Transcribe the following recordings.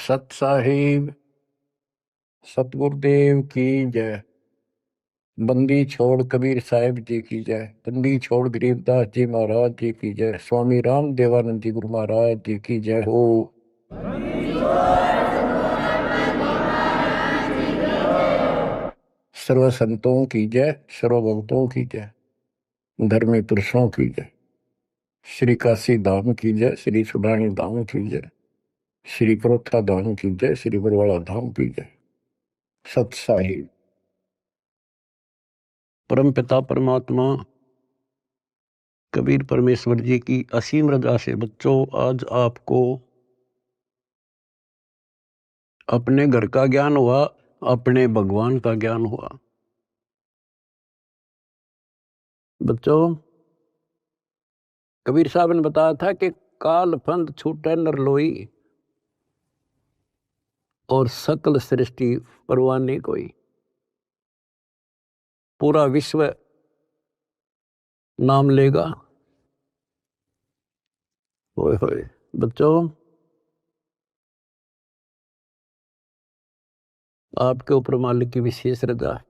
सत साहिब सतगुरुदेव की जय। बंदी छोड़ कबीर साहिब जी की जय। बंदी छोड़ गरीबदास जी महाराज जी की जय। स्वामी राम देवानंद जी गुरु महाराज जी की जय हो। सर्व संतों की जय, सर्व भक्तों की जय, धर्मी पुरुषों की जय। श्री काशी धाम की जय, श्री सुडानी धाम की जय, श्री क्रोथा धाम की जय, श्री बरवाड़ा धाम की जय। सत साहिब। परम पिता परमात्मा कबीर परमेश्वर जी की असीम रजा से बच्चों आज आपको अपने घर का ज्ञान हुआ, अपने भगवान का ज्ञान हुआ। बच्चों कबीर साहब ने बताया था कि काल फंद छूटे नर लोई और सकल सृष्टि परवाने कोई। पूरा विश्व नाम लेगा। होए होए बच्चों आपके ऊपर मालिक की विशेष रजा है।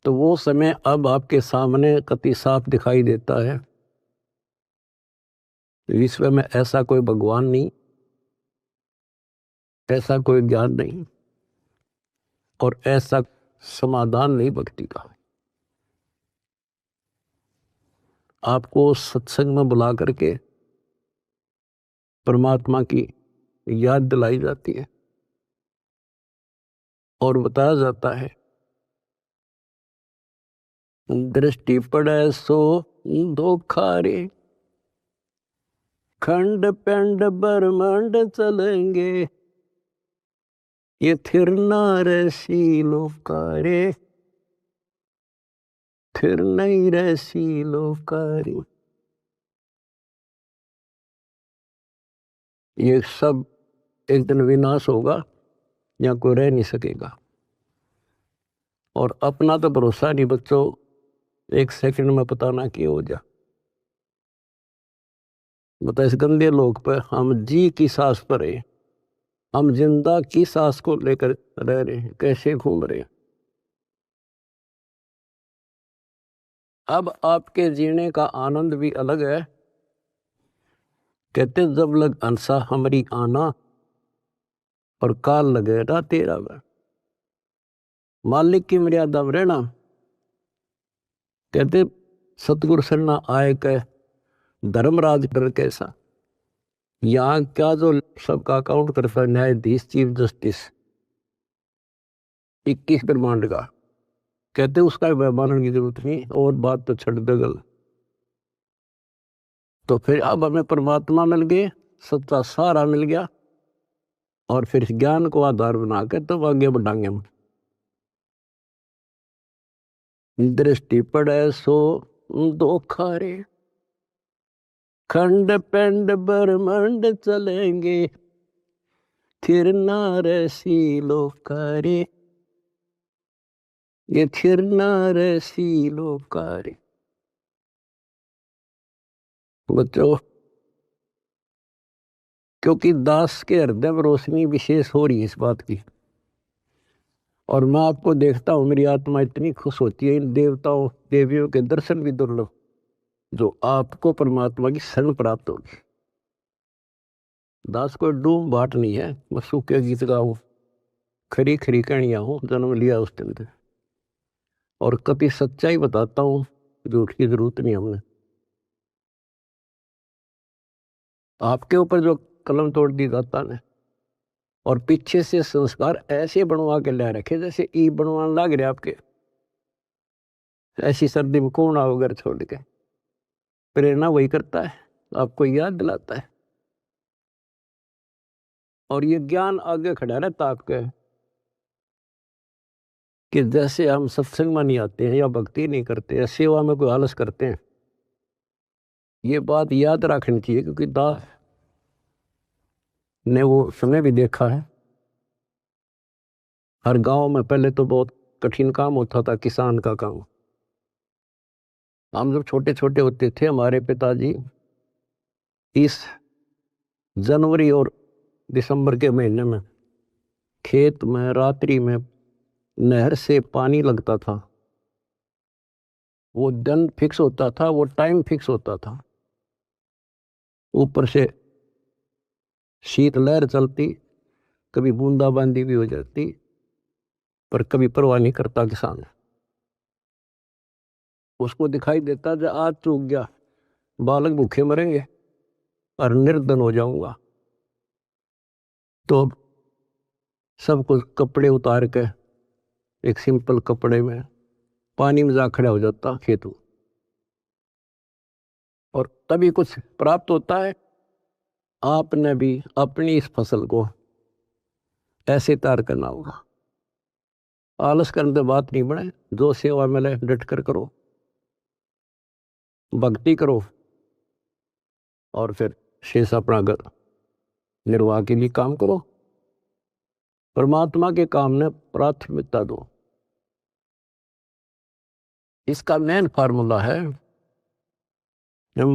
तो वो समय अब आपके सामने कति साफ दिखाई देता है। विश्व में ऐसा कोई भगवान नहीं, ऐसा कोई ज्ञान नहीं और ऐसा समाधान नहीं भक्ति का। आपको सत्संग में बुला करके परमात्मा की याद दिलाई जाती है और बताया जाता है दृष्टि पड़े सो धोखा रे, खंड पेंड ब्रह्मांड चलेंगे, ये थिर रसी लोकारे, थिर नहीं रसी लोकारे। ये सब एक दिन विनाश होगा, या कोई रह नहीं सकेगा। और अपना तो भरोसा नहीं बच्चों, एक सेकंड में पता ना क्या हो जा। बता इस गंदे लोक पर हम जी की सांस पर है, हम जिंदा की सांस को लेकर रह रहे हैं, कैसे घूम रहे हैं। अब आपके जीने का आनंद भी अलग है। कहते जब लग अंसा हमारी आना और काल लगे ना तेरा वह। मालिक की मर्यादा में रहना। कहते सतगुरु सरना आए कह धर्मराज कर कैसा। यहाँ क्या जो सबका अकाउंट करता है न्यायाधीश चीफ जस्टिस 21 ब्रह्मांड का, कहते उसका मानने की जरूरत नहीं और बात तो छड़ दगल। तो फिर अब हमें परमात्मा मिल गए, सच्चा सारा मिल गया और फिर ज्ञान को आधार बना के तब आगे बढ़ाएंगे हम। दृष्टि पड़े सो धोखा रे, खंड पेंड ब्रह्मांड चलेंगे, थिर ना रसी लोकारे, ये थिर ना रसी लोकारे। बच्चों क्योंकि दास के हृदय में रोशनी विशेष हो रही है इस बात की, और मैं आपको देखता हूं मेरी आत्मा इतनी खुश होती है। इन देवताओं देवियों के दर्शन भी दुर्लभ जो आपको परमात्मा की शरण प्राप्त होगी। दास को डूम बाट नहीं है, मैं सूखे गीत गाऊं, खरी खरी कहानियां हूं, जन्म लिया उस दिन से। और कभी सच्चाई बताता हूं, झूठ की जरूरत नहीं हमने। आपके ऊपर जो कलम तोड़ दी दाता ने और पीछे से संस्कार ऐसे बनवा के ले रखे जैसे ई बनवाने लग रहे आपके। ऐसी सर्दी में कौन आओ घर छोड़ के। प्रेरणा वही करता है, आपको याद दिलाता है और ये ज्ञान आगे खड़ा रहता आपके कि जैसे हम सत्संग में नहीं आते हैं या भक्ति नहीं करते या सेवा में कोई आलस करते हैं। ये बात याद रखनी चाहिए क्योंकि दास ने वो समय भी देखा है। हर गांव में पहले तो बहुत कठिन काम होता था, किसान का काम। हम जब छोटे छोटे होते थे हमारे पिताजी इस जनवरी और दिसंबर के महीने में खेत में रात्रि में नहर से पानी लगता था, वो दिन फिक्स होता था, वो टाइम फिक्स होता था। ऊपर से शीतलहर चलती, कभी बूंदाबांदी भी हो जाती, पर कभी परवाह नहीं करता किसान। उसको दिखाई देता जब आज चूक गया, बालक भूखे मरेंगे और निर्धन हो जाऊंगा। तो सब कुछ कपड़े उतार के एक सिंपल कपड़े में पानी में जा खड़ा हो जाता खेतों, और तभी कुछ प्राप्त होता है। आपने भी अपनी इस फसल को ऐसे तैयार करना होगा। आलस करने से बात नहीं बने, जो सेवा मिले डट कर करो, भक्ति करो, और फिर शेष अपना घर निर्वाह के लिए काम करो। परमात्मा के काम ने प्राथमिकता दो। इसका मेन फार्मूला है,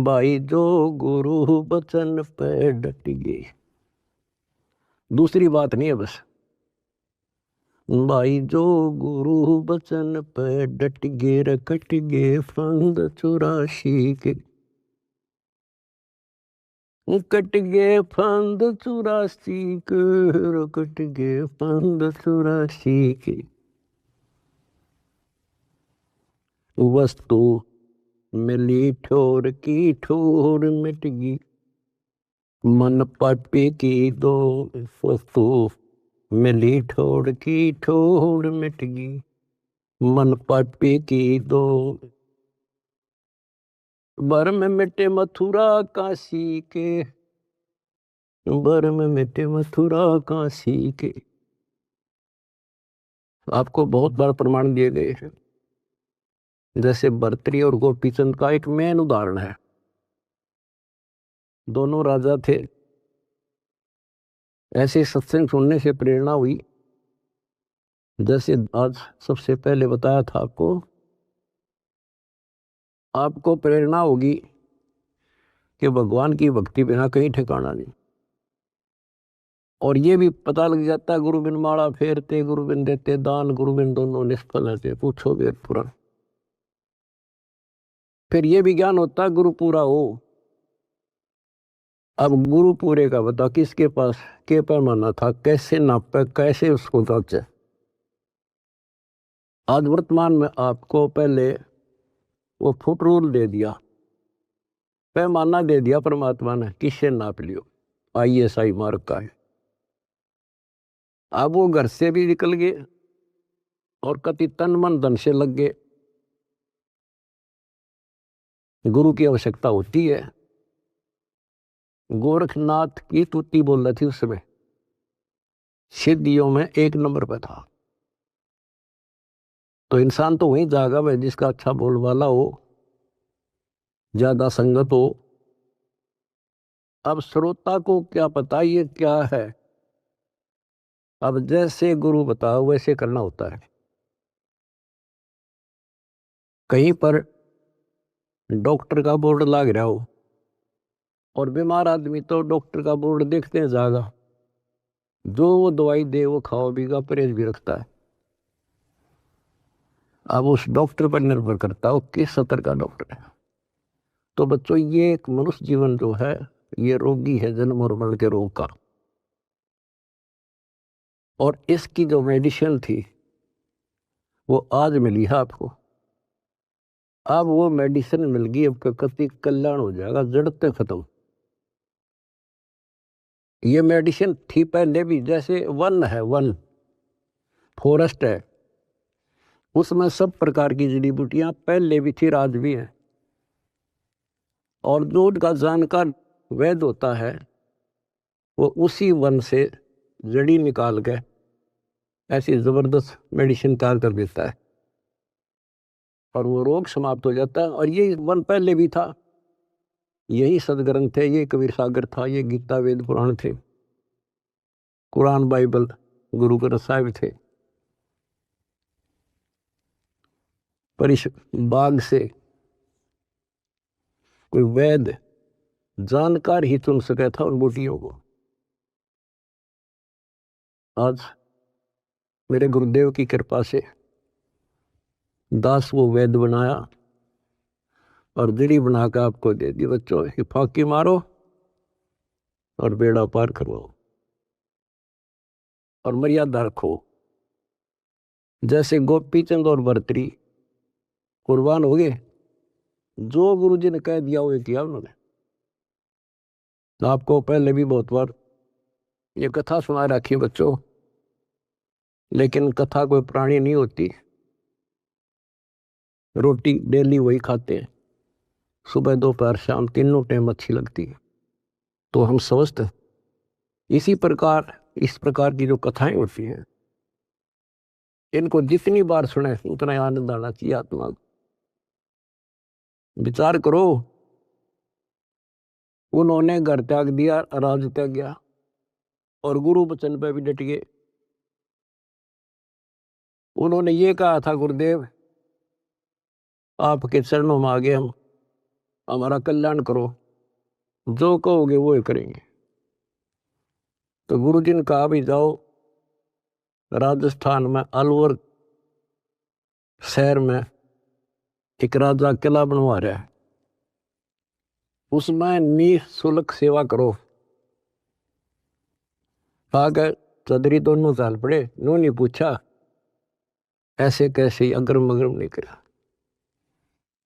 भाई जो गुरु बचन पे डट गए, दूसरी बात नहीं है बस। भाई जो गुरु बचन पे डट गए, रकट गए फंद 84 के, कट गए फंद 84 के, रकट गए फंद 84 के। वस्तु मिली ठोर की ठोर मिट गई, मन पापे की दो। वस्तु मिली ठोर की ठोर मिट गई, मन पापे की दो। बर में मिटे मथुरा काशी के, बर में मिटे मथुरा काशी के। आपको बहुत बार प्रमाण दिए गए हैं, जैसे भर्तृहरि और गोपीचंद का एक मेन उदाहरण है। दोनों राजा थे। ऐसे सत्संग सुनने से प्रेरणा हुई, जैसे आज सबसे पहले बताया था आपको प्रेरणा होगी कि भगवान की भक्ति बिना कहीं ठिकाना नहीं। और ये भी पता लग जाता है, गुरु बिन माला फेरते, गुरु बिन देते दान, गुरु बिन दोनों निष्फल रहते, पूछो वेद पुराण। फिर ये भी ज्ञान होता है गुरु पूरा हो। अब गुरु पूरे का बता, किसके पास के पैमाना था, कैसे नापे, कैसे उसको जांचे। आज वर्तमान में आपको पहले वो फुट रूल दे दिया, पैमाना दे दिया परमात्मा ने, किससे नाप लियो। ISI मार्ग का है। अब वो घर से भी निकल गए और कति तन मन धन से लग गए। गुरु की आवश्यकता होती है। गोरखनाथ की तुति बोल रही थी उस समय, सिद्धियों में 1 नंबर पे था। तो इंसान तो वहीं जागा भाई जिसका अच्छा बोलवाला हो, ज्यादा संगत हो। अब श्रोता को क्या पता ये क्या है। अब जैसे गुरु बताओ वैसे करना होता है। कहीं पर डॉक्टर का बोर्ड लग रहा हो और बीमार आदमी तो डॉक्टर का बोर्ड देखते हैं ज्यादा, जो वो दवाई दे वो खाओ बीगा, परहेज भी रखता है। अब उस डॉक्टर पर निर्भर करता है वो किस स्तर का डॉक्टर है। तो बच्चों, ये एक मनुष्य जीवन जो है ये रोगी है, जन्म और मरण के रोग का। और इसकी जो मेडिसिन थी वो आज मिली है आपको। अब वो मेडिसिन मिल गई, अब कति कल्याण हो जाएगा, जड़ते खत्म। ये मेडिसिन थी पहले भी, जैसे वन है, वन फॉरेस्ट है, उसमें सब प्रकार की जड़ी बूटियां पहले भी थी, आज भी है। और जो उनका जानकार वैद्य होता है वो उसी वन से जड़ी निकाल के ऐसी जबरदस्त मेडिसिन तैयार कर देता है और वो रोग समाप्त हो जाता है। और ये वन पहले भी था, यही सदग्रंथ थे, ये कबीर सागर था, ये गीता वेद पुराण थे, कुरान बाइबल गुरु ग्रंथ साहिब थे। पर इस बाग से कोई वैद्य जानकार ही चुन सका था उन बूटियों को। आज मेरे गुरुदेव की कृपा से दास वो वैद्य बनाया और जड़ी बना के आपको दे दी। बच्चों ये फांकी मारो और बेड़ा पार करवाओ और मर्यादा रखो। जैसे गोपी चंद और भर्तरी कुर्बान हो गए, जो गुरु जी ने कह दिया वो किया उन्होंने। आपको पहले भी बहुत बार ये कथा सुना रखी बच्चों, लेकिन कथा कोई प्राणी नहीं होती। रोटी डेली वही खाते हैं, सुबह दोपहर शाम तीनों टाइम अच्छी लगती है। तो हम स्वस्थ इसी प्रकार इस प्रकार की जो कथाएं होती हैं, इनको जितनी बार सुने उतना आनंद आना चाहिए आत्मा को। विचार करो, उन्होंने घर त्याग दिया, राज त्याग गया और गुरु वचन पे भी डट गए। उन्होंने ये कहा था, गुरुदेव आपके चरणों में आ गए हम, हमारा कल्याण करो, जो कहोगे वो ही करेंगे। तो गुरु जी ने कहा भी जाओ राजस्थान में अलवर शहर में एक राजा किला बनवा रहा है, उसमें निःशुल्क सेवा करो। आगे चौधरी दोनों साल पड़े, उन्होंने पूछा ऐसे कैसे, अग्रम अग्रम नहीं करा।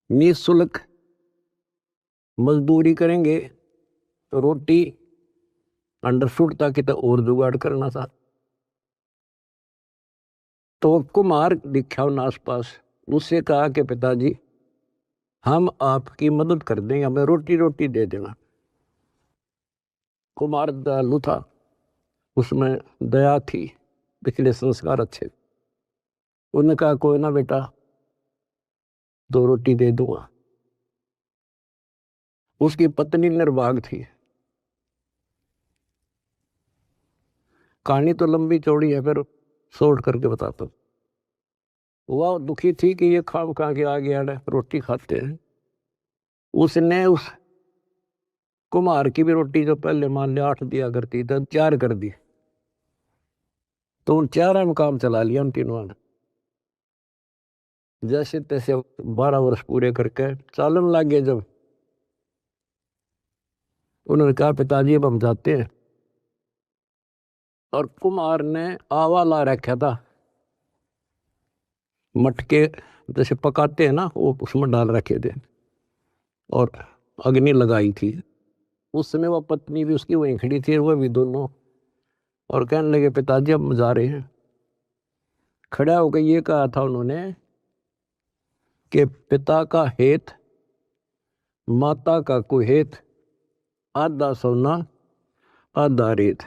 निःशुल्क मजदूरी करेंगे तो रोटी अंडरस्टूड था कि तो और जुगाड़ करना था। तो कुमार दिखा उन आसपास, उससे कहा कि पिताजी हम आपकी मदद कर देंगे, हमें रोटी रोटी दे देना। कुमार दयालु था, उसमें दया थी, पिछले संस्कार अच्छे। उन्होंने कहा कोई ना बेटा, 2 रोटी दे दूंगा। उसकी पत्नी निर्भाग थी। कहानी तो लंबी चौड़ी है, फिर शॉर्ट करके बताता हूँ। वह दुखी थी कि ये खाम खा के आ गया रोटी खाते हैं। उसने उस कुमार की भी रोटी जो पहले मान लिया 8 दिया करती तो 4 कर दी। तो उन 4 में काम चला लिया उन तीनों ने। जैसे तैसे 12 वर्ष पूरे करके चालन लग गए। जब उन्होंने कहा पिताजी अब हम जाते हैं, और कुमार ने आवा ला रखा था, मटके जैसे पकाते हैं ना वो उसमें डाल रखे थे और अग्नि लगाई थी। उस समय वह पत्नी भी उसकी वहीं खड़ी थी, वह भी दोनों, और कहने लगे पिताजी अब जा रहे हैं। खड़ा होकर ये कहा था उन्होंने कि पिता का हेत माता का कुहेत, आधा सोना आधा रेत।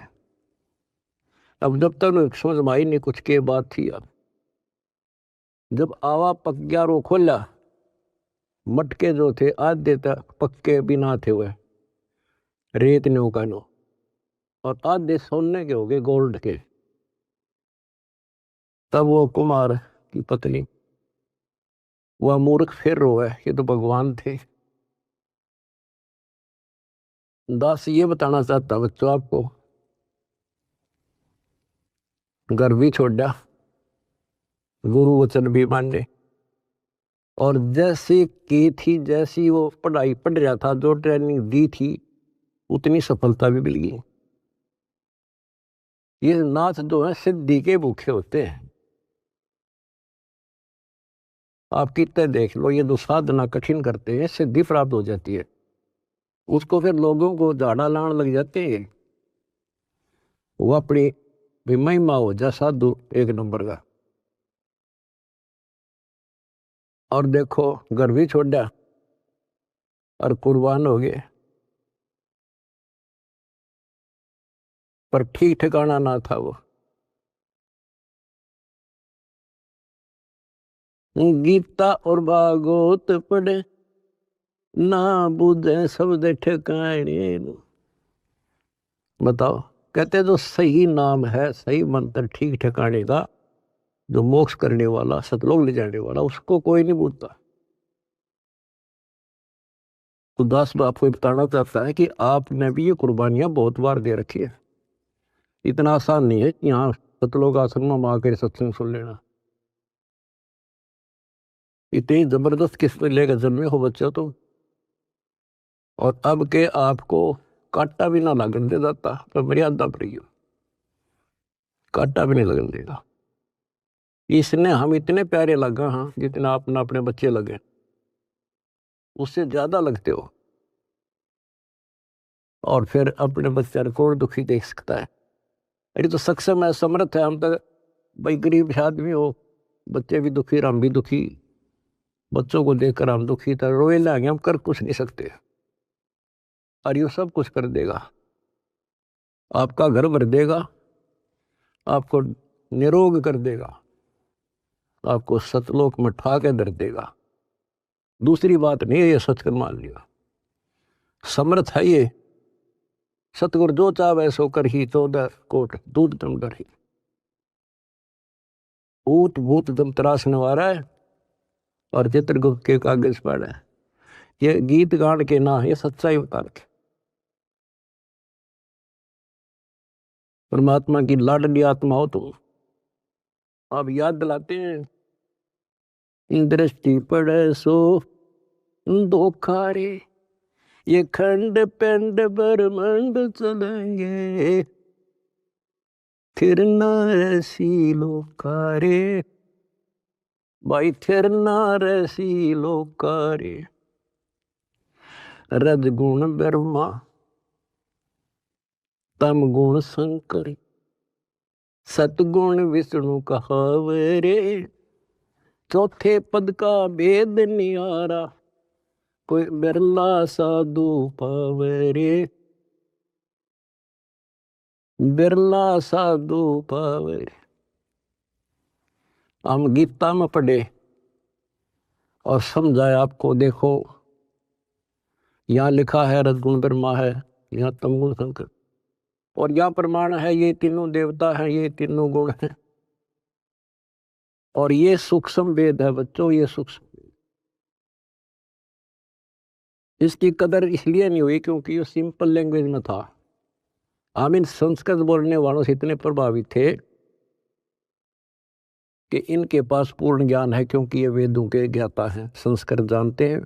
अब जब तक समझ में आई नहीं कुछ के बात थी। अब जब आवा पक गया रो खोला, मटके जो थे आधे तक पक्के बिना थे हुए रेत ने उकानो, और आधे सोने के हो गए गोल्ड के। तब वो कुमार की पत्नी, वह मूर्ख फिर रोए, ये तो भगवान थे। दास ये बताना चाहता बच्चों आपको, घर भी छोड़ा, गुरु वचन भी माने, और जैसे की थी जैसी वो पढ़ाई पढ़ रहा था, जो ट्रेनिंग दी थी उतनी सफलता भी मिल गई। ये नाथ जो है सिद्धि के भूखे होते हैं। आप कितने देख लो, ये जो साधना कठिन करते हैं सिद्धि प्राप्त हो जाती है, उसको फिर लोगों को झाड़ा लाने लग जाते हैं। वो अपनी भी महिमा हो जा साधु एक नंबर का। और देखो घर भी छोड़ा और कुर्बान हो गए, पर ठीक ठिकाना ना था वो। गीता और भागवत पढ़े ना बुझे शब्द ठिकाने। बताओ, कहते जो सही नाम है, सही मंत्र ठीक ठिकाने का, जो मोक्ष करने वाला, सतलोक ले जाने वाला, उसको कोई नहीं पूछता। तो दास आपको बताना चाहता है कि आपने भी ये कुर्बानियां बहुत बार दे रखी है। इतना आसान नहीं है कि यहाँ सतलोक आश्रम में आकर सत्संग सुन लेना। इतनी जबरदस्त किस्म लेकर जन्मे हो बच्चों तुम, और अब के आपको कांटा भी ना लगन दे जाता, तो मर्यादा पर ही हो, कांटा भी नहीं लगन देगा। इसने हम इतने प्यारे लगा, हाँ, जितना अपना अपने बच्चे लगे, उससे ज्यादा लगते हो। और फिर अपने बच्चे को दुखी देख सकता है? अरे तो सक्षम है, समर्थ है। हम तो भाई गरीब आदमी हो, बच्चे भी दुखी, हम भी दुखी, बच्चों को देखकर हम दुखी था, रोए लाएंगे, हम कर कुछ नहीं सकते। और ये सब कुछ कर देगा, आपका घर भर देगा, आपको निरोग कर देगा, आपको सतलोक में ठा के धर देगा। दूसरी बात नहीं है, ये सचकर मान लिया, समर्थ है ये। सतगुरु जो चाहे सो कर ही, 14 कोट दूध दम डर ही। ऊत भूत दम त्रास नवारा है, और चित्रगुप्त के कागज पर है। ये गीत गान के ना, ये सच्चाई बता के परमात्मा की लाडली आत्मा हो तुम। आप याद दिलाते हैं, दृष्टि पड़े सो धोखा रे, ये खंड पिंड ब्रह्मंड चलेंगे, फिर ना रसी लोकारे। भाई फिर ना रसी लोकारे। रजगुण ब्रह्मा, तम गुण शंकर, सतगुण विष्णु कहावरे। चौथे पद का भेद नियारा, कोई बिरला साधु पावरे। बिरला साधु पावरे। हम गीता में पढ़े और समझाए आपको। देखो यहाँ लिखा है रजगुण ब्रह्मा है, यहाँ तमगुण शंकर, और यहाँ प्रमाण है ये तीनों देवता हैं, ये तीनों गुण हैं। और ये सूक्ष्म वेद है बच्चों, ये सूक्ष्म। इसकी कदर इसलिए नहीं हुई क्योंकि ये सिंपल लैंग्वेज में था। हम इन संस्कृत बोलने वालों से इतने प्रभावित थे कि इनके पास पूर्ण ज्ञान है, क्योंकि ये वेदों के ज्ञाता हैं, संस्कृत जानते हैं,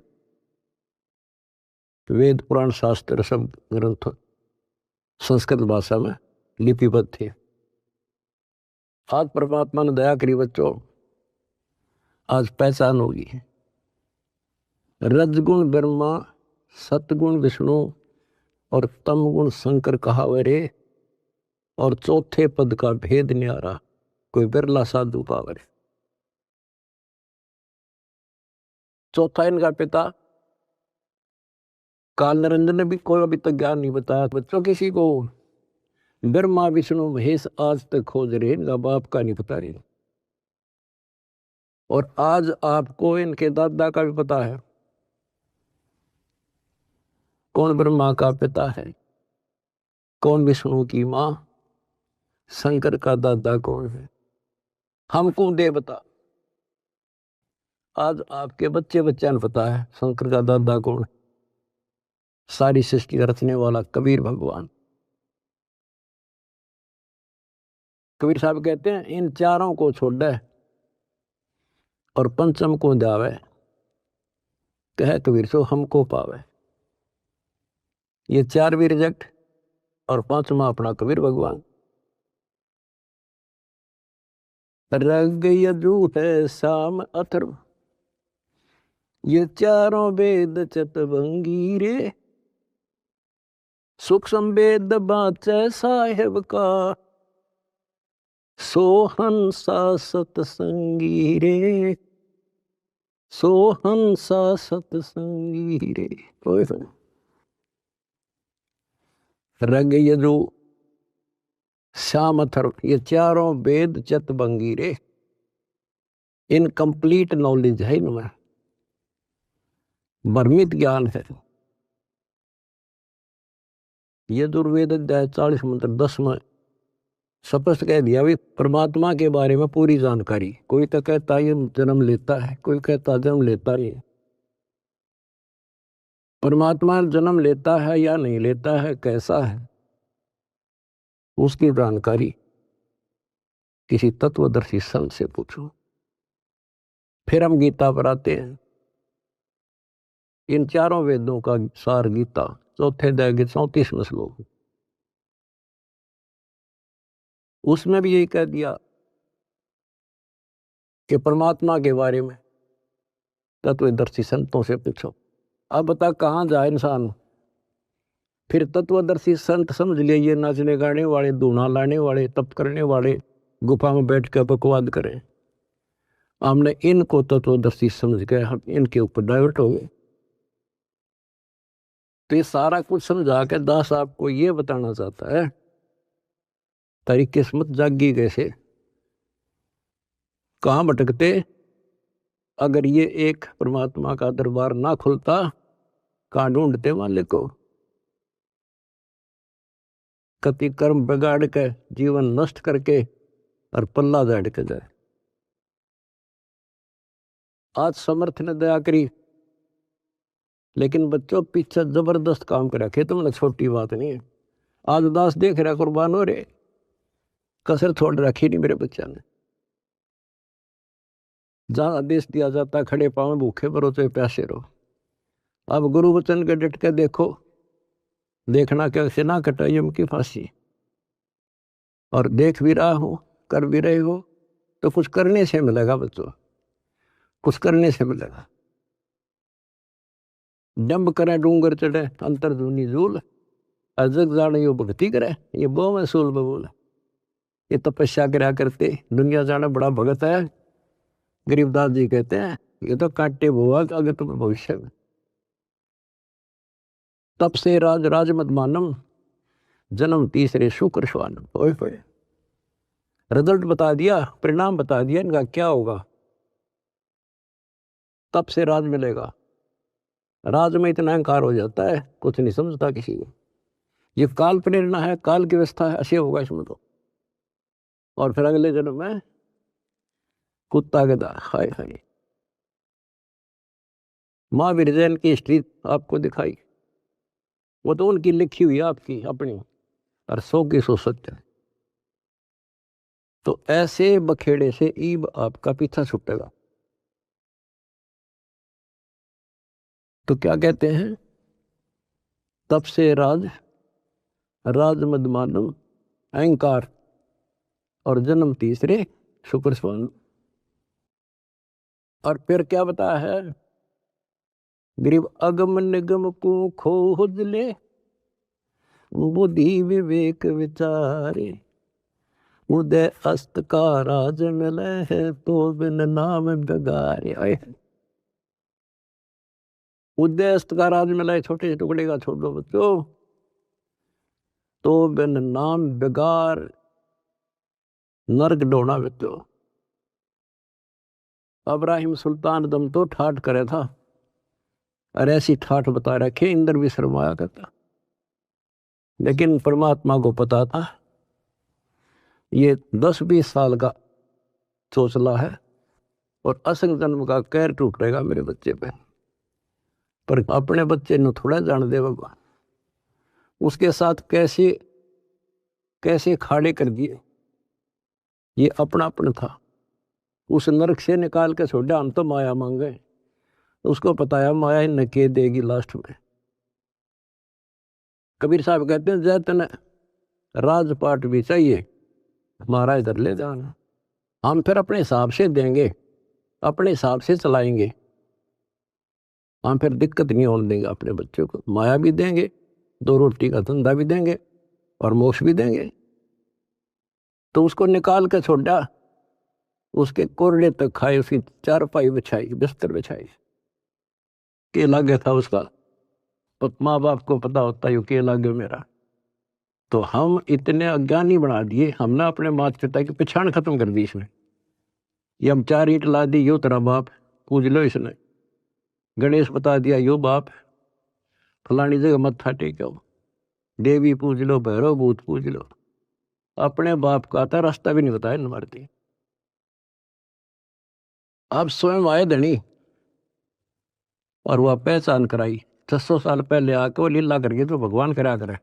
वेद पुराण शास्त्र सब ग्रंथ संस्कृत भाषा में लिपिबद्ध थे। आज परमात्मा ने दया करी बच्चों, आज पहचान होगी। रजगुण ब्रह्मा, सतगुण विष्णु और तमगुण शंकर कहावरे, और चौथे पद का भेद न्यारा, कोई बिरला साधु पावरे। चौथा इनका पिता काल निरंजन ने भी कोई अभी तक ज्ञान नहीं बताया बच्चों किसी को। ब्रह्मा विष्णु महेश आज तक खोज रहे, इनका बाप का नहीं पता रहे। और आज आपको इनके दादा का भी पता है, कौन ब्रह्मा का पिता है, कौन विष्णु की माँ, शंकर का दादा कौन है। हमको देवता, आज आपके बच्चे बच्चा ने पता है शंकर का दादा कौन है। सारी सृष्टि रचने वाला कबीर भगवान। कबीर साहब कहते हैं इन चारों को छोड़े और पंचम को जावे, कहे कबीर सो हमको पावे। ये चार भी रिजेक्ट और पांचवा अपना कबीर भगवान। रग यजु है शाम अथर्व, ये चारों वेद चतवंगी रे। सूक्ष्म वेद बाचे साहेब का, सोहन सा सतसंगी रे, सोहन सा सतसंगी रे। रग यजु श्याम अथर्व, ये चारों वेद चतवंगी रे। इनकम्प्लीट नॉलेज है इनमें, भ्रमित ज्ञान है। ये दुर्वेद अध्याय 40 मंत्र 10 में स्पष्ट कह दिया भी परमात्मा के बारे में पूरी जानकारी। कोई तो कहता ये जन्म लेता है, कोई कहता जन्म लेता नहीं। परमात्मा जन्म लेता है या नहीं लेता है, कैसा है, उसकी जानकारी किसी तत्वदर्शी संत से पूछो। फिर हम गीता पर आते हैं। इन चारों वेदों का सार गीता, चौथे अध्याय के 34वें श्लोक, उसमें भी यही कह दिया कि परमात्मा के बारे में तत्वदर्शी संतों से पूछो। अब बता कहाँ जाए इंसान। फिर तत्वदर्शी संत समझ लिए ये नाचने गाने वाले, धूना लाने वाले, तप करने वाले, गुफा में बैठ कर बकवाद करें। हमने इनको तत्वदर्शी समझ गए, हम इनके ऊपर डाइवर्ट हो गए। तो ये सारा कुछ समझा के दास आपको ये बताना चाहता है, तारी किस्मत जागी कैसे, कहाँ भटकते अगर ये एक परमात्मा का दरबार ना खुलता, कहाँ ढूंढते मालिक को। कति कर्म बिगाड़ के जीवन नष्ट करके और पल्ला झाड़ के जाए। आज समर्थ ने दया करी, लेकिन बच्चों पीछे जबरदस्त काम कर रखे, तुमने छोटी बात नहीं है। आज उदास देख रहा, कुर्बान हो रहे, कसर छोड़ रखी नहीं मेरे बच्चा ने। जहां आदेश दिया जाता खड़े पांव भूखे मरो चाहे प्यासे रहो। अब गुरु वचन के डट के देखो, देखना कैसे ना कटा यम की फांसी। और देख भी रहा हो, कर भी रहे हो, तो कुछ करने से मिलेगा बच्चों, कुछ करने से मिलेगा। डंब करे डूंगर चढ़े अंतर धुनी झूल, अजग जाने यो भक्ति करे ये बो में सूल बबूल। ये तपस्या करा करते दुनिया जाना बड़ा भगत है। गरीबदास जी कहते हैं ये तो काटे बुआ अगर तुम भविष्य में। तप से राज राज मत मानम, जन्म तीसरे शुक्र श्वानम। ओए होए, रिजल्ट बता दिया, परिणाम बता दिया इनका क्या होगा। तप से राज मिलेगा। राज में इतना अहंकार हो जाता है, कुछ नहीं समझता किसी को। ये काल प्रेरणा है, काल की व्यवस्था है, ऐसे होगा इसमें तो। और फिर अगले जन्म में कुत्ता गधा। हाय हाय, महावीर जैन की हिस्ट्री आपको दिखाई, वो तो उनकी लिखी हुई आपकी अपनी, और 100 की 100 सत्य। तो ऐसे बखेड़े से ईब आपका पीछा छूटेगा। तो क्या कहते हैं, तप से राज राज मद मानव अहंकार, और जन्म तीसरे शुक्र स्वान। और फिर क्या बताया है, गरीब अगम निगम को खोज ले, बुद्धि विवेक विचारे, उदय अस्त का राज मिले है तो बिन नाम बेगारे। उदय अस्त का राज मिला है, छोटे से टुकड़े का छोड़ दो बच्चों, तो बिन नाम बेगार नरक डोना बच्चों। अब्राहिम सुल्तान दम तो ठाठ करे था, और ऐसी ठाठ बता रखे इंद्र भी शर्माया करता। लेकिन परमात्मा को पता था ये 10-20 साल का चोचला है, और असंग जन्म का कहर टूटेगा मेरे बच्चे पे। पर अपने बच्चे ने थोड़ा जान दे भगवान, उसके साथ कैसे कैसे खाड़े कर दिए। ये अपनापन था, उस नरक से निकाल के छोड़ा, हम तो माया मांगे। तो उसको पता है माया ही नके देगी लास्ट में। कबीर साहब कहते हैं जय तने राजपाट भी चाहिए, हमारा इधर ले जाना। हम फिर अपने हिसाब से देंगे, अपने हिसाब से चलाएंगे। हम फिर दिक्कत नहीं होने देंगे अपने बच्चों को, माया भी देंगे, 2 रोटी का धंधा भी देंगे, और मोक्ष भी देंगे। तो उसको निकाल कर छोड़ा, उसके कोरडे तक खाए, उसकी चारपाई बिछाई, बिस्तर बिछाई। केला गया था उसका, माँ बाप को पता होता है केला गया मेरा। तो हम इतने अज्ञानी बना दिए, हमने अपने माता पिता की पहचान खत्म कर दी इसमें। ये हम 4 ईंट ला दी, यो तेरा बाप, पूज लो इसने। गणेश बता दिया यो बाप, फलानी जगह मत्था टेको, देवी पूज लो, भैरव भूत पूज लो। अपने बाप का था रास्ता भी नहीं बताया न मारती। आप स्वयं आए धनी, और वह पहचान कराई 600 साल पहले आके वो लीला करके तो भगवान करा करे।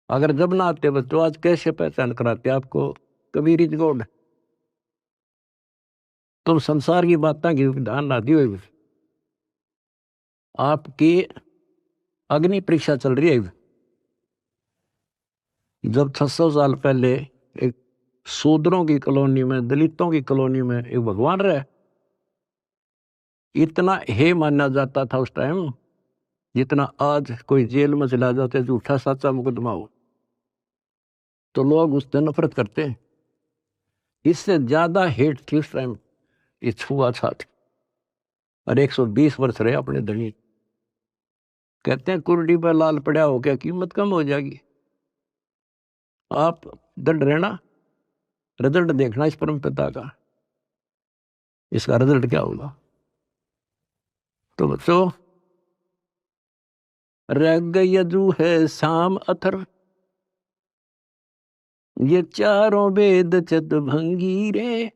अगर जब ना आते बच्चों, आज कैसे पहचान कराते आपको। Kabir is God. तुम संसार की बातें की ध्यान ना दियो। आपकी अग्नि परीक्षा चल रही है। जब 600 साल पहले एक शूद्रों की कॉलोनी में, दलितों की कॉलोनी में एक भगवान रहे, इतना हे माना जाता था उस टाइम जितना आज कोई जेल में चला जाते झूठा सच्चा मुकदमा हो तो लोग उससे नफरत करते हैं। इससे ज्यादा हेट थी उस टाइम ये छुआछूत। और 120 वर्ष रहे अपने धनी। कहते हैं कुर्डी पर लाल पड़ा हो क्या कीमत कम हो जाएगी। आप दंड रहना, रिजल्ट देखना इस परम पिता का, इसका रिजल्ट क्या होगा। तो बच्चों, रग यजु है शाम अथर, ये चारों वेद चत भंगी रे,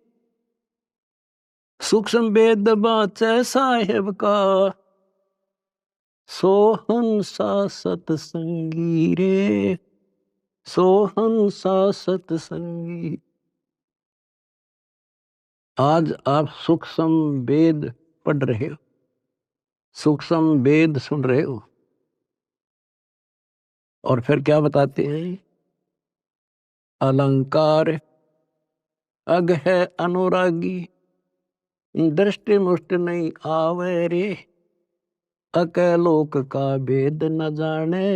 सूक्ष्म वेद बाचे साहेब का, सोहन सा सतसंगी रे, सोहन सा सतसंगी। आज आप सूक्ष्म वेद पढ़ रहे हो, सूक्ष्म वेद सुन रहे हो, और फिर क्या बताते हैं, अलंकार अग है अनुरागी, दृष्टि मुष्ट नहीं आवे रे, अकलोक का वेद न जाने,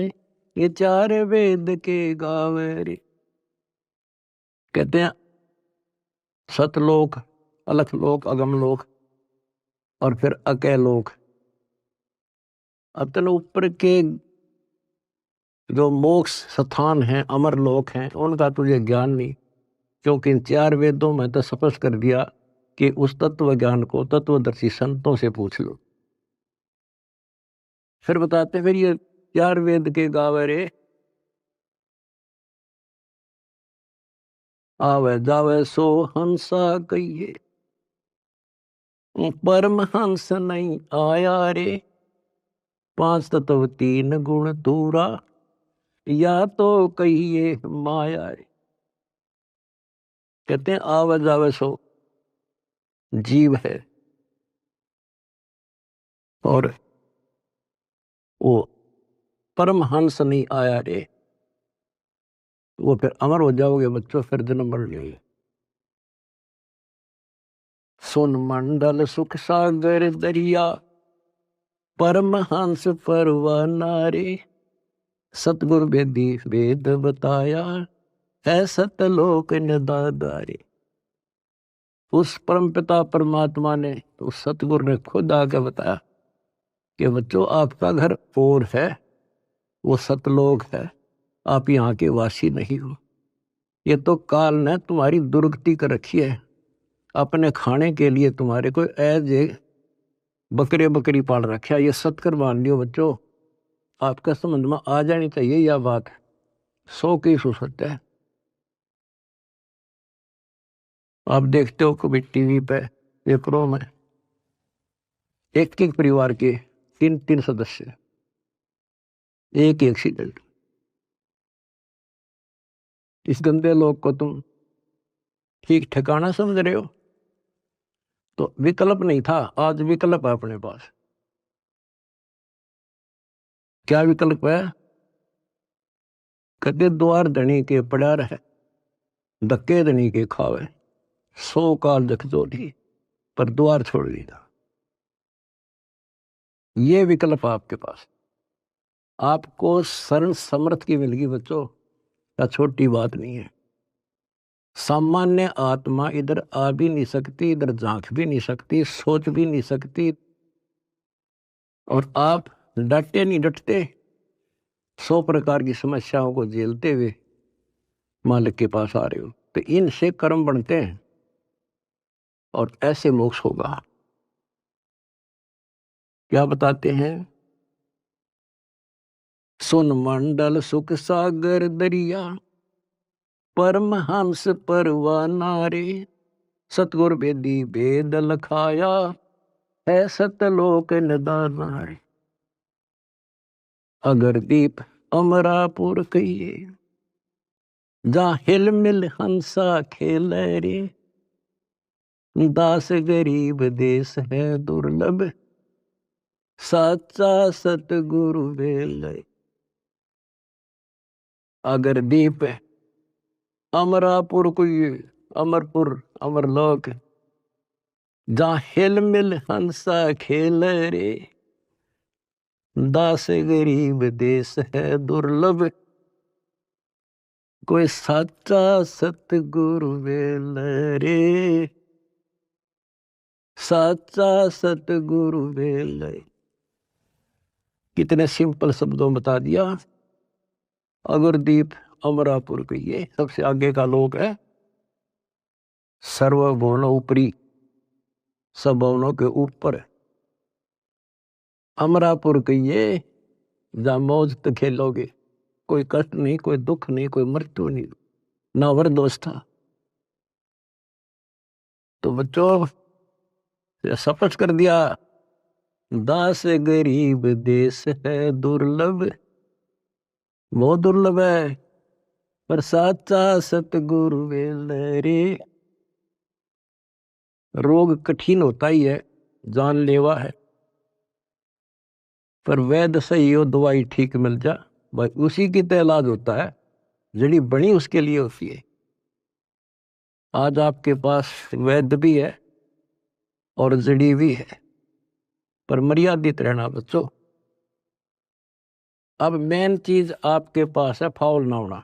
ये चार वेद के गावे रे। कहते हैं सतलोक, अलखलोक, अगमलोक और फिर अकलोक, अतन ऊपर के जो मोक्ष स्थान हैं, अमर लोक हैं, उनका तुझे ज्ञान नहीं, क्योंकि इन चार वेदों में तो स्पष्ट कर दिया कि उस तत्व ज्ञान को तत्वदर्शी संतों से पूछ लो। फिर बताते फिर ये चार वेद के गावे रे, आवे जावे सो हंसा कहिए, परमहंस नहीं आया रे, पांच तत्व तीन गुण तूरा, या तो कहिए माया रे। कहते हैं आवे जावे सो जीव है, और वो परमहंस नहीं आया रे, वो फिर अमर हो जाओगे बच्चों, फिर जन्म मर जाएंगे। सुन मंडल सुख सागर दरिया, परमहंस परवाना रे, सतगुरु वेदी वेद बताया, है सतलोक निदादारे। उस परम पिता परमात्मा ने, उस सतगुरु ने खुद आके बताया कि बच्चों आपका घर और है, वो सतलोक है, आप यहाँ के वासी नहीं हो। ये तो काल ने तुम्हारी दुर्गति कर रखी है, अपने खाने के लिए तुम्हारे को ऐज बकरे बकरी पाल रखा है। ये सत्कर मान लियो बच्चों, आपका समझ में आ जानी चाहिए यह बात, 100 की सत्य है। आप देखते हो कभी टीवी पे पेपरों में एक एक परिवार के 3-3 सदस्य, एक एक्सीडेंट। इस गंदे लोग को तुम ठीक ठिकाना समझ रहे हो? तो विकल्प नहीं था, आज विकल्प है अपने पास। क्या विकल्प है? कहते द्वार धनी के पड़ा रहे, धक्के धनी के खावे, 100 काल जख जोड़ी, पर द्वार छोड़ दिया। ये विकल्प आपके पास, आपको शरण समर्थ की मिलगी बच्चों, क्या छोटी बात नहीं है। सामान्य आत्मा इधर आ भी नहीं सकती, इधर झांक भी नहीं सकती, सोच भी नहीं सकती, और आप डटे नहीं डटते, 100 प्रकार की समस्याओं को झेलते हुए मालिक के पास आ रहे हो। तो इनसे कर्म बनते हैं और ऐसे मोक्ष होगा। क्या बताते हैं? सुन मंडल सुख सागर दरिया, परमहंस परवाना रे, सतगुर वेदी वेद लखाया, है सतलोक निदाना रे। अगर दीप अमरापुर कहिए, जहाँ हिल मिल हंसा खेल रे, दास गरीब देश है दुर्लभ, साचा सतगुरु बेल। अगर दीप अमरापुर कोई, अमरपुर अमरलोक, जहाँ हिल मिल हंसा खेल रे, दास गरीब देश है दुर्लभ, कोई साचा सतगुरु बेल रे, साचा सतगुरु बेल। कितने सिंपल शब्दों में बता दिया। अगरदीप अमरापुर के ये सबसे आगे का लोक है, सर्वभुवन ऊपरी, सब भवनों के ऊपर। अमरापुर के ये जहाँ मौज तो खेलोगे, कोई कष्ट नहीं, कोई दुख नहीं, कोई मृत्यु नहीं, ना वरदोस्ता। तो बच्चों शपथ कर दिया, दास गरीब देश है दुर्लभ, बहुत दुर्लभ है, पर साचा सतगुरु बेल रे। रोग कठिन होता ही है, जानलेवा है, पर वैद्य सही हो, दवाई ठीक मिल जा, भाई उसी की तो इलाज होता है, जड़ी बनी उसके लिए होती है। आज आपके पास वैद्य भी है और जड़ी भी है, पर मर्यादित रहना बच्चों। अब मेन चीज आपके पास है फाउल ना होना।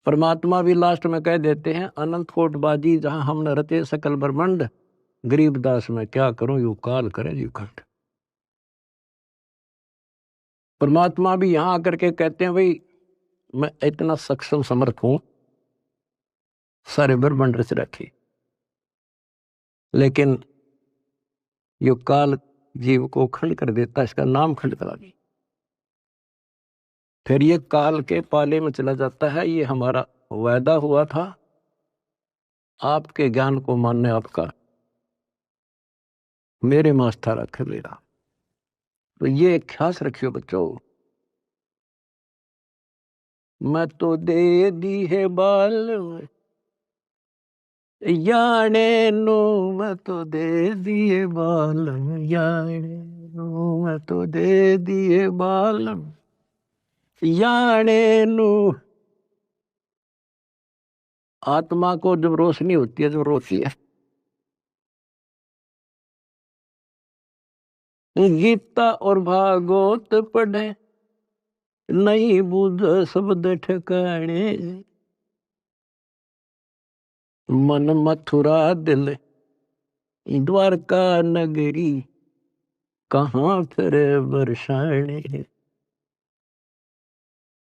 परमात्मा भी लास्ट में कह देते हैं, अनंत कोट बाजी जहां हमने रचे सकल ब्रह्मांड, गरीबदास में क्या करूं यू काल करे यू खंड। परमात्मा भी यहां आकर के कहते हैं, भाई मैं इतना सक्षम समर्थ हूं, सारे ब्रह्मांड रच रखे, लेकिन यो काल जीव को खंड कर देता, इसका नाम खंड करा दी, फिर ये काल के पाले में चला जाता है। ये हमारा वायदा हुआ था, आपके ज्ञान को मानने आपका, मेरे में आस्था रखे मेरा। तो ये ख्यास रखियो बच्चों, मैं तो दे दी है बाल याने नो, मैं तो दे दिए बालम याने नो, मैं तो दे दिए बालम याने नो। आत्मा को जब रोशनी होती है, जब रोती है, गीता और भागवत पढ़े, नहीं बुझ शब्द ठिकाने, मन मथुरा दिल द्वारका नगरी, कहाँ फिर बरसाने।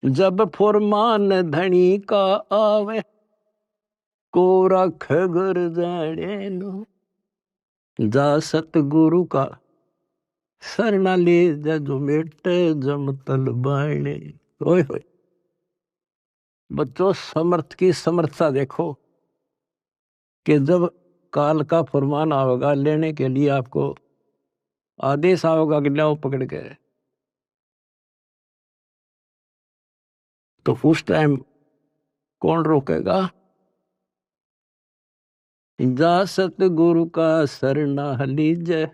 जब फुरमान धनी का आवे, को रख घर जाने नो, जा सतगुरु का सरना ले जा, जो मेटे जमतल बाणे। ओए होए बच्चों, समर्थ की समर्थता देखो, कि जब काल का फरमान आवेगा लेने के लिए, आपको आदेश आवेगा कि लाओ पकड़ के, तो उस टाइम कौन रोकेगा? जा सतगुरु का सरना लीजे,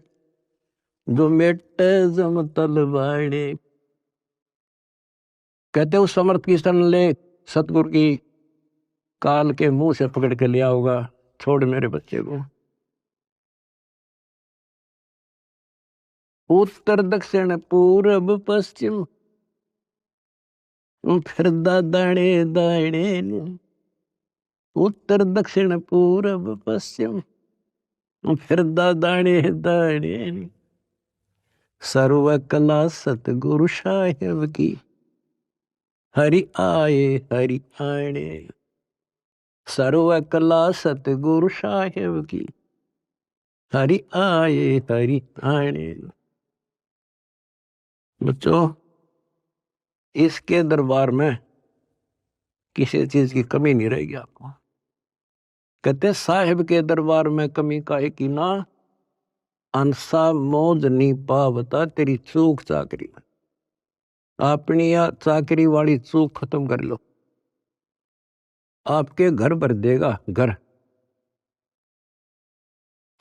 जो मेटे जमतल बाणे। कहते उस समर्थ की शरण ले, सतगुरु की काल के मुंह से पकड़ के लिया होगा, छोड़ मेरे बच्चे को। उत्तर दक्षिण पूरब पश्चिम, फिर दाणे दाणे, उत्तर दक्षिण पूरब पश्चिम, फिर दाणे दाणे। सर्व कला सतगुरु साहेब की, हरि आए हरि आने। सर्व कला सतगुरु साहेब की, हरि आए हरि आने। बच्चों, इसके दरबार में किसी चीज की कमी नहीं रहेगी आपको। कहते साहिब के दरबार में कमी काहे की ना, अंसा मौज नी पावता तेरी चूक चाकरी। अपनी या चाकरी वाली चूक खत्म कर लो, आपके घर भर देगा घर।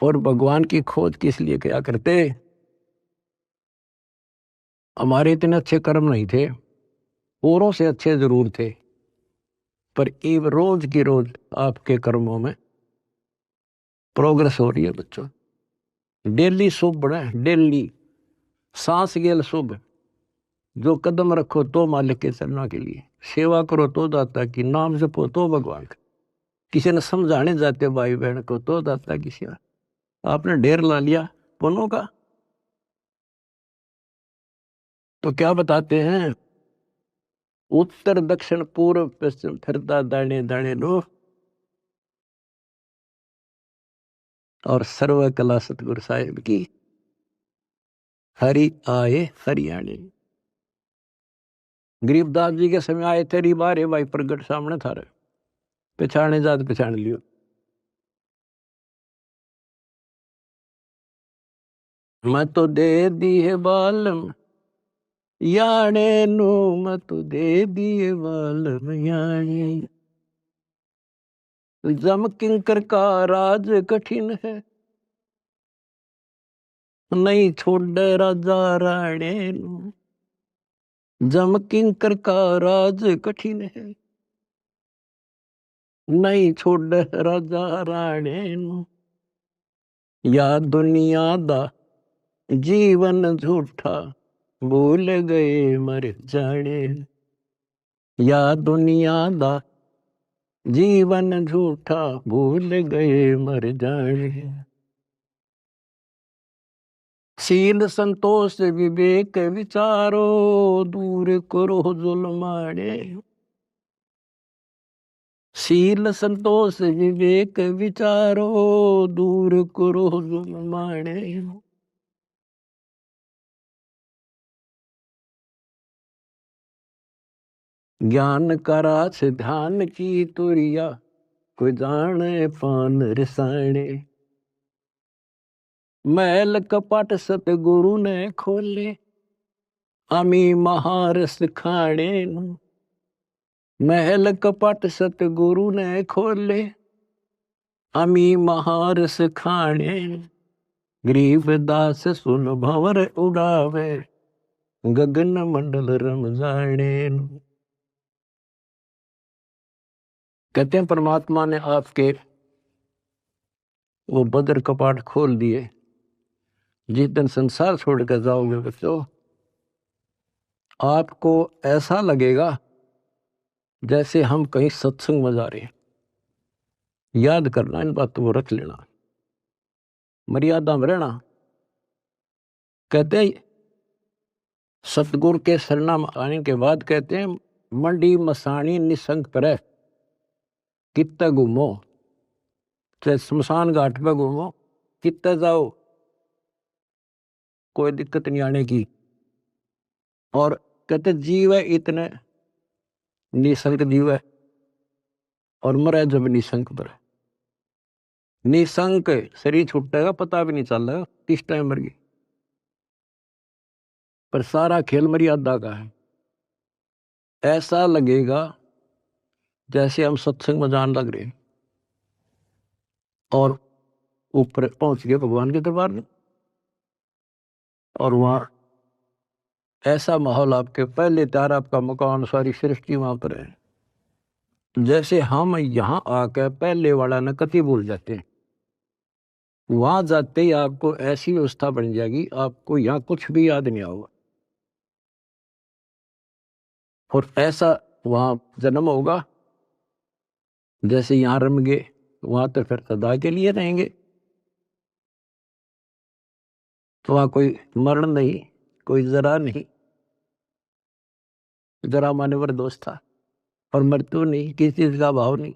और भगवान की खोज किस लिए क्या करते? हमारे इतने अच्छे कर्म नहीं थे, औरों से अच्छे जरूर थे, पर एक रोज की रोज आपके कर्मों में प्रोग्रेस हो रही है बच्चों। डेली शुभ बढ़े, डेली सांस गेल शुभ। जो कदम रखो तो मालिक के चरणों के लिए, सेवा करो तो दाता की, नाम जपो तो भगवान का, किसी ने समझाने जाते भाई बहन को तो दाता की सेवा। आपने ढेर ला लिया पुण्यों का, तो क्या बताते हैं? उत्तर दक्षिण पूर्व पश्चिम फिरता दाने दाने लो, और सर्व कला सतगुरु साहिब की, हरि आए हरियाणे। गरीबदास जी के समय आए थे, बारे भाई प्रगट सामने था रे, पहचाने जात पहचान लियो। मैं तो दे दी है बालम याने नु, मैं तो दे दिए बालम याने। जम किंकर का राज कठिन है, नहीं छोड़ राजा राणे नु। जम किंकर का राज कठिन है, नहीं छोड़ राजा राणे नु। या दुनिया दा जीवन झूठा, भूल गए मर जाने। या दुनिया दा जीवन झूठा, भूल गए मर जाने। शील संतोष विवेक विचारो, दूर करो जुल्माने। शील संतोष विवेक विचारो, दूर करो जुल्माने। ज्ञान करा से ध्यान की तुरिया, कोई जाने पान रसाने। मैल कपट सतगुरु ने खोले, अमी महारस खाने। महल कपट सतगुरु ने खोले, अमी महारस खाने। गरीबदास सुन भंवर उड़ावे, गगन मंडल रम जाने। कहते हैं परमात्मा ने आपके वो बदर कपाट खोल दिए। जिस दिन संसार छोड़ कर जाओगे बच्चों, आपको ऐसा लगेगा जैसे हम कहीं सत्संग में जा रहे हैं। याद करना, इन बातों को रख लेना, मर्यादा में रहना। कहते हैं सतगुरु के शरणा में आने के बाद कहते हैं, मंडी मसानी निसंग पर कित्ते घूमो, चाहे शमशान घाट पे घूमो, कित्ते जाओ, कोई दिक्कत नहीं आने की। और कहते जीव है इतने निसंक जीव है, और मरे जब निसंक पर। निसंक शरीर छूटेगा, पता भी नहीं चल रहा किस टाइम मर गई, पर सारा खेल मर्यादा का है। ऐसा लगेगा जैसे हम सत्संग में जान लग रहे हैं, और ऊपर पहुंच गए भगवान के दरबार में। और वहां ऐसा माहौल, आपके पहले त्यार आपका मकान, सारी सृष्टि वहां पर है। जैसे हम यहाँ आकर पहले वाला न कति भूल जाते हैं, वहां जाते ही आपको ऐसी व्यवस्था बन जाएगी, आपको यहाँ कुछ भी याद नहीं होगा। और ऐसा वहां जन्म होगा जैसे यहाँ रम गए, वहां तो फिर सदा के लिए रहेंगे। तो वहां कोई मरण नहीं, कोई जरा नहीं, जरा मानवर दोष था, और मृत्यु नहीं, किसी चीज का भाव नहीं।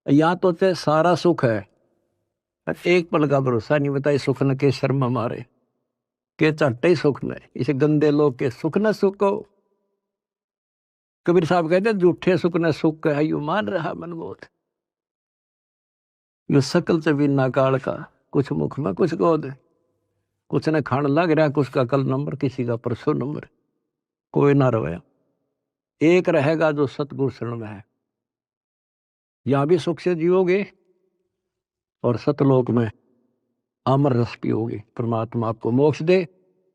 यहाँ तो चाहे सारा सुख है, एक पल का भरोसा नहीं, बताइए सुख न के शर्म मारे, के चट्टे सुख न, इसे गंदे लोग के सुख न सुखो। कबीर साहब कहते हैं, झूठे सुख न सुख है, यू मान रहा मन बोध। यो सकल से बिना काल का, कुछ मुख में कुछ गोद। कुछ ने खान लग रहा, कुछ का कल नंबर, किसी का परसों नंबर। कोई ना रहे, एक रहेगा जो सतगुरु शरण में है। यहां भी सुख से जियोगे और सतलोक में अमर रस पियोगे। परमात्मा आपको मोक्ष दे,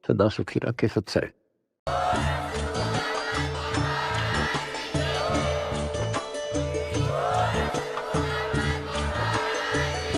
सदा सुखी रखे। सत्सय।